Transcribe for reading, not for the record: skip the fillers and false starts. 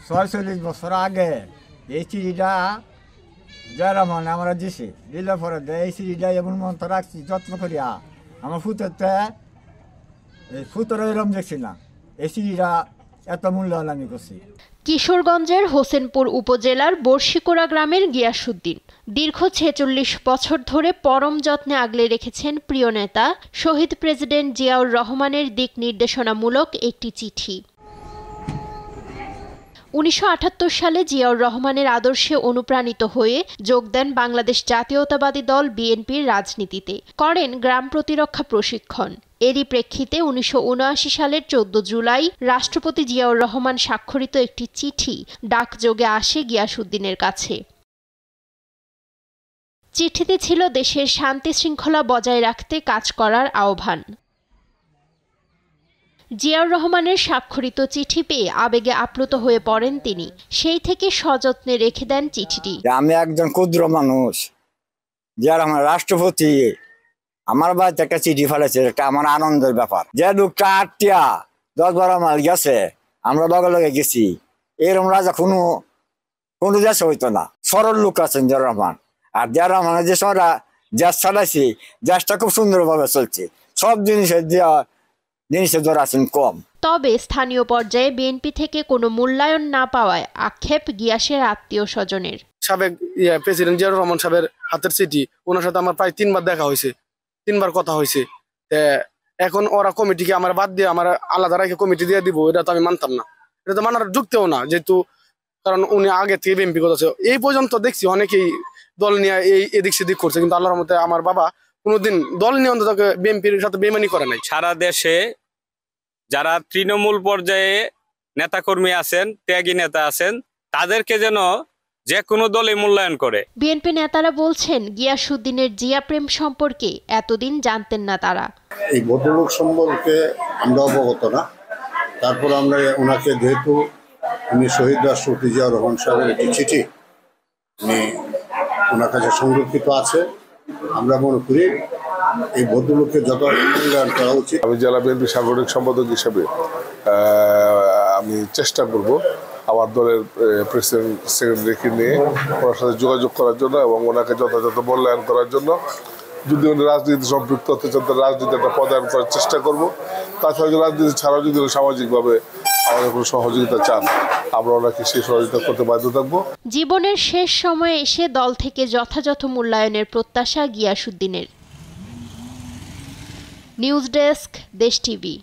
46 বছর আগে এই চিঠিটা জয়রামন আমরা দিলে পরে এই চিঠিটা এমন মন্ত্র রাখছি যত্ন করিয়া আমার ফুতের এরম দেখছি না এই চিঠিটা এত মূল্যায়ন আমি করছি। কিশোরগঞ্জের হোসেনপুর উপজেলার বর্ষিকোড়া গ্রামের গিয়াসউদ্দিন দীর্ঘ ৪৬ বছর ধরে পরম যত্নে আগলে রেখেছেন প্রিয় নেতা শহীদ প্রেসিডেন্ট জিয়াউর রহমানের দিক নির্দেশনামূলক একটি চিঠি। ১৯৭৮ সালে জিয়াউর রহমানের আদর্শে অনুপ্রাণিত হয়ে যোগ দেন বাংলাদেশ জাতীয়তাবাদী দল বিএনপির রাজনীতিতে, করেন গ্রাম প্রতিরক্ষা প্রশিক্ষণ। এরই প্রেক্ষিতে ১৯৭৯ সালের ১৪ জুলাই রাষ্ট্রপতি জিয়াউর রহমান স্বাক্ষরিত একটি চিঠি ডাকযোগে আসে গিয়াসউদ্দিনের কাছে। চিঠিতে ছিল দেশের শান্তি শৃঙ্খলা বজায় রাখতে কাজ করার আহ্বান। জিয়াউর রহমানের স্বাক্ষরিত চিঠি পেয়ে আবেগে আপ্লুত হয়ে পড়েন তিনি। সেই থেকে সযত্নে রেখে দেন চিঠিটি। আমি একজন ক্ষুদ্র মানুষ, জিয়াউর রহমান রাষ্ট্রপতি আমার বাড়িতে একটা চিঠি ফেলেছে, এটা আমার আনন্দের ব্যাপার। যে লোকটা ৮-১০-১২ মাইল গেছে, আমরা লগে লগে গেছি। এরকম রাজা কোনো দেশে হইতো না। সরল লোক আছেন জিয়াউর রহমান। আর জিয়াউর রহমানের যে সরা দেশ চালাইছি, দেশটা খুব সুন্দরভাবে চলছে। সব জিনিসের ধরে আছেন কম। তবে স্থানীয় পর্যায়ে বিএনপি থেকে কোনো মূল্যায়ন না পাওয়ায় আক্ষেপ গিয়াসের আত্মীয় স্বজনের। সাবেক প্রেসিডেন্ট জিয়াউর রহমান সাহেবের হাতের চিঠি, ওনার সাথে আমার প্রায় ৩ বার দেখা হয়েছে, ৩ বার কথা হয়েছে। এখন ওরা কমিটিকে আমার বাদ দিয়ে আমার আলাদা রেখে কমিটি দিয়ে দিব, এটা তো আমি মানতাম না। এটা তো মানার যুক্তিও না, যেহেতু কারণ উনি আগে থেকে বিএনপি করতেছে। এই পর্যন্ত দেখছি অনেকেই দল নিয়ে এদিক সেদিক করছে, কিন্তু আল্লাহর রহমতে আমার বাবা কোনোদিন দল নিয়ে অন্তত বিএনপির সাথে বেইমানি করে নাই। সারা দেশে যারা তৃণমূল পর্যায়ে নেতাকর্মী আছেন, ত্যাগী নেতা আছেন, তাদেরকে যেন যে কোনো দলে মূল্যায়ন করে। বিএনপি নেতারা বলছেন গিয়াসউদ্দিনের জিয়া প্রেম সম্পর্কে এতদিন জানতেন না তারা। এই ভদ্রলোক সম্পর্কে আমরা অবগত না। তারপর আমরা ওনাকে, যেহেতু উনি শহীদ রাষ্ট্রপতি জিয়াউর রহমান সাহেবের একটি চিঠি ওনার কাছে সংরক্ষিত আছে, আমরা মনে করি এই ভদ্রলোকের যত মূল্যায়ন করা উচিত। আমি জেলা বিএনপি সাংগঠনিক সম্পাদক হিসেবে আমি চেষ্টা করব আমার দলের প্রেসিডেন্ট সেক্রেটারিকে নিয়ে ওনার সাথে যোগাযোগ করার জন্য এবং ওনাকে যথাযথ মূল্যায়ন করার জন্য। যদি উনি রাজনীতি সম্পৃক্ত হতে চান, রাজনীতি একটা পদায়ন করার চেষ্টা করব। তাছাড়া রাজনীতি ছাড়াও যদি সামাজিকভাবে আমাদের কোনো সহযোগিতা চান, আমরা ওনাকে সেই সহযোগিতা করতে বাধ্য থাকবো। জীবনের শেষ সময়ে এসে দল থেকে যথাযথ মূল্যায়নের প্রত্যাশা গিয়াসউদ্দিনের। নিউজ ডেস্ক, দেশ টিভি।